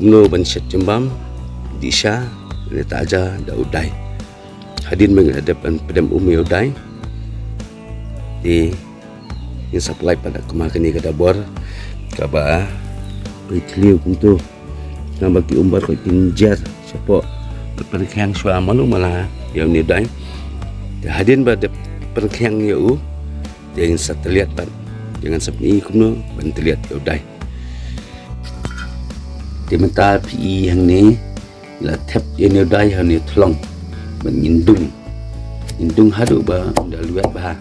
kumno ban shet jembam disha ne taja da udai hadin meng ada pedam umi udai di yang supply pada kemakani kada bor kaba ikliu kumtu nang bagi umbar ko tinjar siapa perkhang shwa malu mala yang ni udai hadin pada perkhang yau yang sateliat pan jangan seperti kumno ban terlihat udai di mental PE yang ni la tap yang udai yang ni tolong indung hadu ba dah luat bah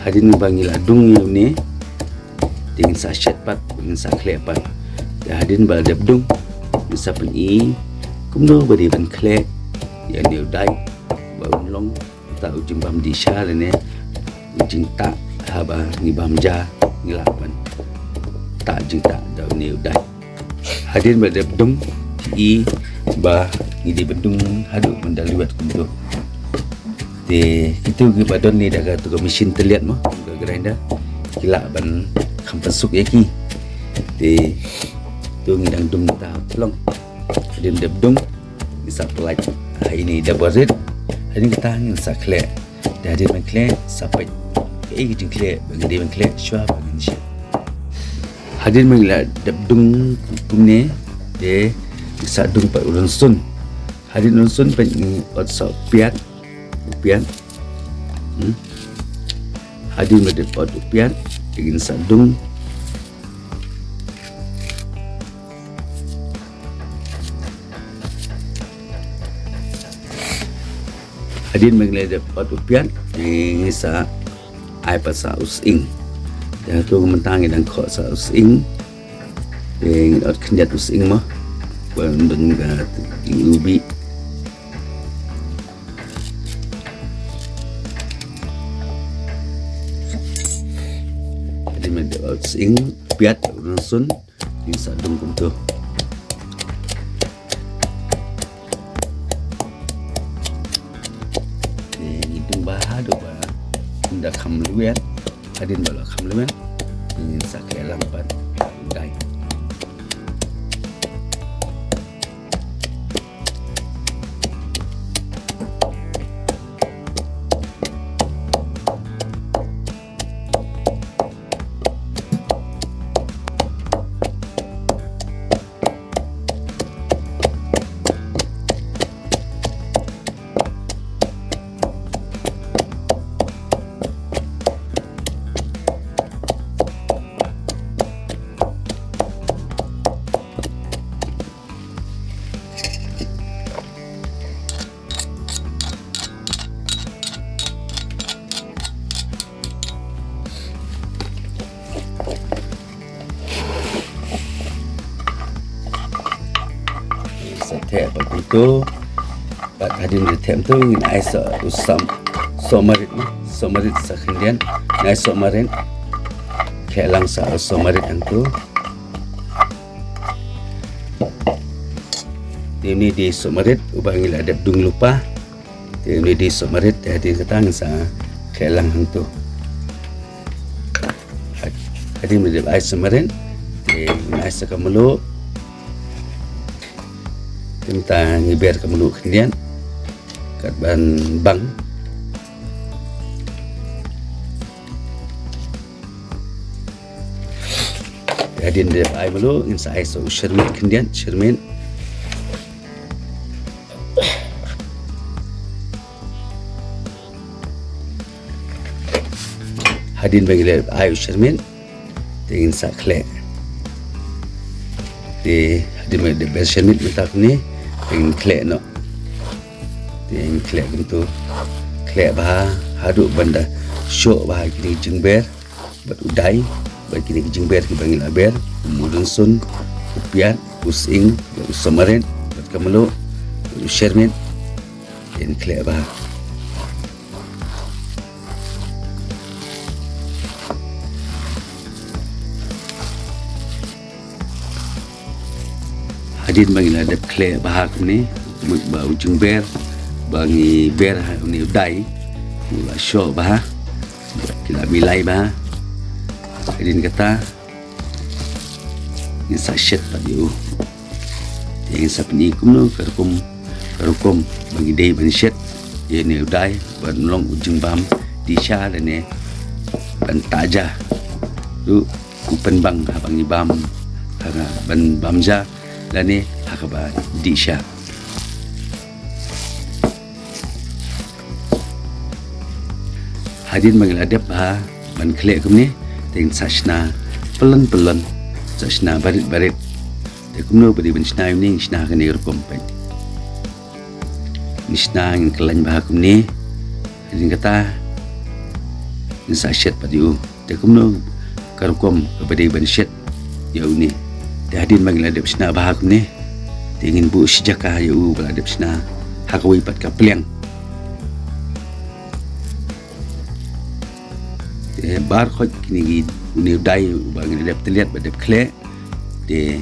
hadin bangila dung yang ni dengan sa shet pat dengan sa kle pat hadin ba dep dung bisa PE kumno ba di ban kle yang ni udai ba long ta ujimbam di syar ni jinta haba ni bamja ngilapan tak jinta da ni udai hadin pada bedung i ba ni di bedung hadu mendaluat kumtu de kitu gi badon ni daga tu mesin terlihat mah ga grinder kila ban kampasuk yaki de tu ngidang dung ta tolong hadin de bedung bisa pelaj ini da borit hadin kita ngin sakle hadin mengkle sampai jing kle bagi dia mengkle syua bagi dia hadin mengla dabdung kumne de bisa dung pa urunsun hadin urunsun pa ni otso piat hadin mede pot piat ingin sadung hadin mengla de pot piat ni sa ai pasal using dan tu mentang dan kok sa using dengan ot kenjat using mah bandeng ga ubi jadi med ot using piat rusun di sadung kumtu ni hidung bahado ba dah kamluan hadin bala kamluan ingin sakai lampat udai teh begitu pak hadin di tem tu ngin ai usam somarit sakhendian nai somarin kelang sa somarit antu ini di somarit ubangil ada dung lupa ini di somarit hadin ketang sa kelang antu hadin di ai somarin di ai sakamulu kita ngiber kemulu kemudian kat ban bang hadin de ai mulu insa ai so shermin kemudian shermin hadin bagi de ai shermin ingin sakle di hadin de shermin mentak ni ingin kle no ingin kle gitu kle bah haduk benda syok bah kini jengber bat udai bagi kini jengber ki bangil aber mudun sun upian using usamarin bat kamelo shermin ingin kle bah hadin bagi ada kle bahak ni ba ujung ber bagi ber ni udai mula syok bah kila bilai bah hadin kata ni sachet tadi yang sapni kumno karukum bagi day ban shet ye ne udai ban long ujung bam di sha le ne ban taja tu kupen bang habang ibam haga ban bamja la ne hakaba di sha hadin mangladep ha ban khle kumne teng sashna pelan sashna barit te kumno badi ban shna ni shna ka ne rukum pai nishna ng kelan bah kumne hadin kata ni sashet padiu te kumno karukum badi ban shet ya uni te hadin mangladep shna bah kumne te ingin bu sejaka ya u baladep shna hakwi pat ka pleng bar khoj kini ni dai bang dep teliat badep khle de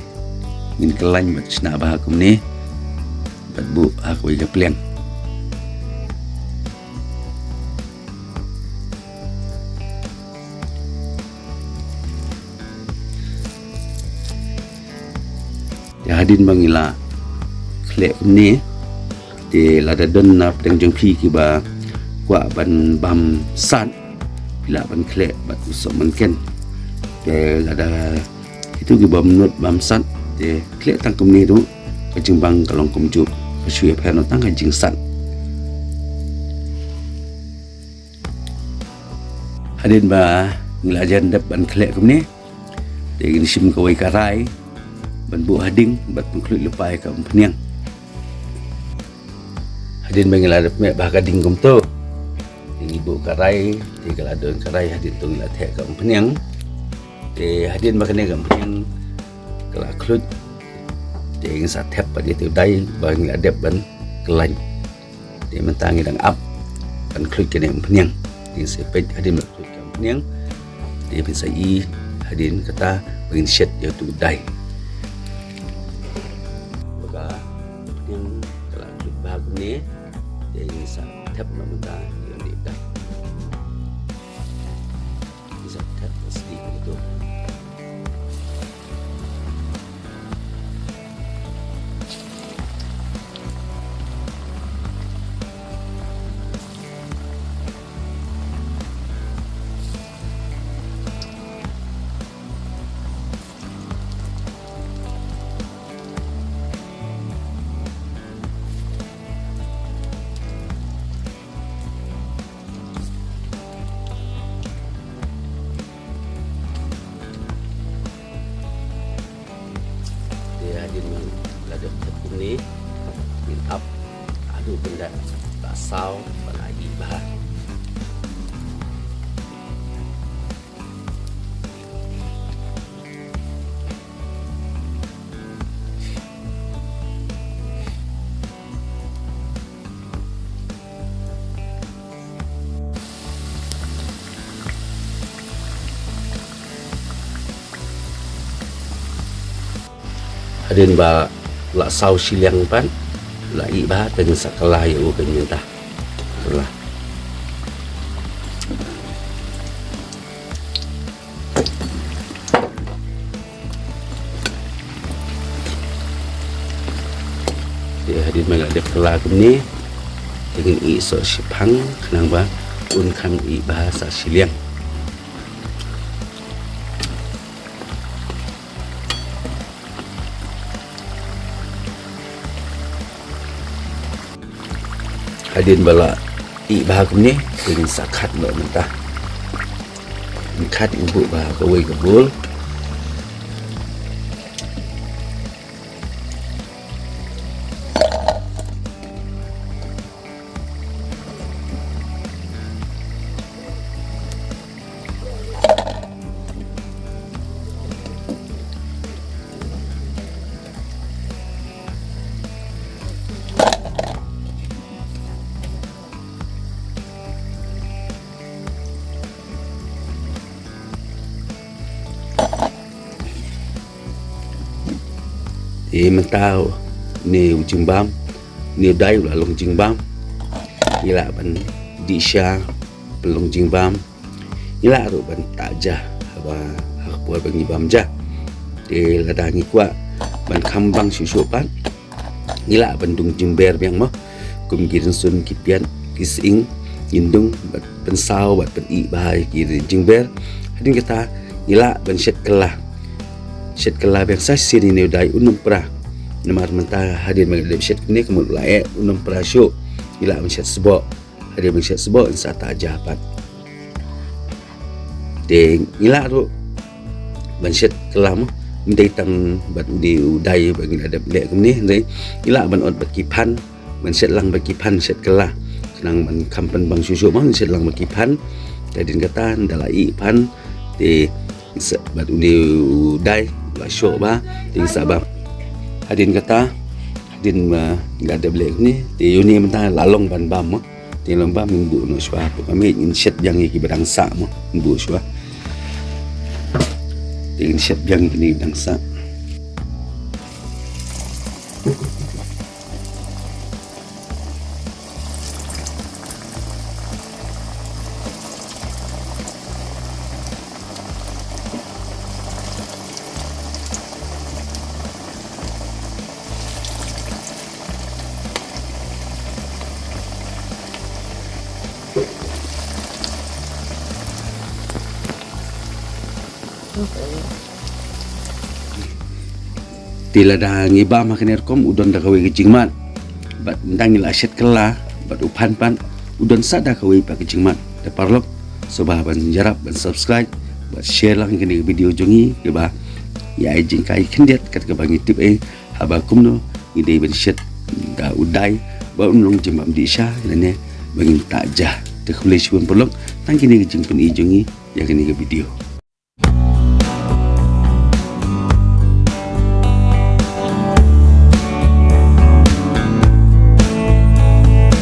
ngin kelany bat sna bah kumne bat bu hakwi ka pleng ya hadin bangila khle kumne de lada don na pedang jengpi ki ba kwa ban bam san bila ban khle bat usok manken ke lada itu ki bam nut bam san de khle tang kumni tu kajing bang kalong kumju kasui phan tang kajing san hadin ba ngelajan dap ban khle kumni de gin sim kawai karai ban bu hading bat mengklut lupai ka umpniang hadin bangila dap me bah kading kum tu ibu karai di kaladon karai hadin tu ngila the ka umpniang de hadin makane ka umpniang kala klut de ngin sa thep pa di tu dai bangila dap ban kelany de mentangi dang ap ban klut ke umpniang di sepet hadin klut ka umpniang de bin sai hadin kata bangin shet ya tu dai yang telah klik ni dia ingin tap namanya yang dia bisa tap pasti itu hadin mang ladap tepung ni bin up adu benda tak saw lagi bah hadin ba la sau siliang pan la i ba teng sakala yu ke minta lah dia hadin mala de kala ni dengan i so sipang kenang ba un kan i bahasa siliang hadin bala i bahag ni dengan sakat ba mentah kat ibu bah kawai kabul mentau ni ujung bam ni dai ulah long jing bam ila ban di sha pelong jing bam ila ru ban taja ba hak boy bang bam ja de la da ngi kwa ban kham bang su su pan ngila bandung jember biang mah kum girin sun kipian kising indung bat pensau bat peni bahai girin jember hadin kata ngila ban shet kelah biang sa sini ne dai unum pra namar mentah hadin magadep shet ni kemul lae unum pra syo ngila ban shet sebo hadin ban shet sebo sa ta japat ding ngila tu ban shet kelah mah mendai tang bat udi udai bagi adap lek ni ndai ngila ban ot bat kipan ban shet lang bat kipan shet kelah senang ban kampan bang susu mah shet lang bat kipan dadin kata ndalai pan di bat udi udai ba syok ba ting sabab hadin kata hadin enggak ada lek ni di uni mentah lalong ban bam mah di lomba minggu no syua kami ingin shet yang iki badang sa mah minggu syua ingin shet yang ini badang sa tila dah ngiba makan erkom udon dah kawai kejingmat bat ndangil asyet kelah bat upan pan udon sada kawai pak kejingmat da parlok sobah ban jarap ban subscribe bat share lang kini video jongi ke ba ya jing kai kendiat kat ke bangi tip haba kumno ide ban shet da udai ba unlong jembam di sha lene bangin tajah te khule shun parlok tang kini kejing pun i jongi ya kini ke video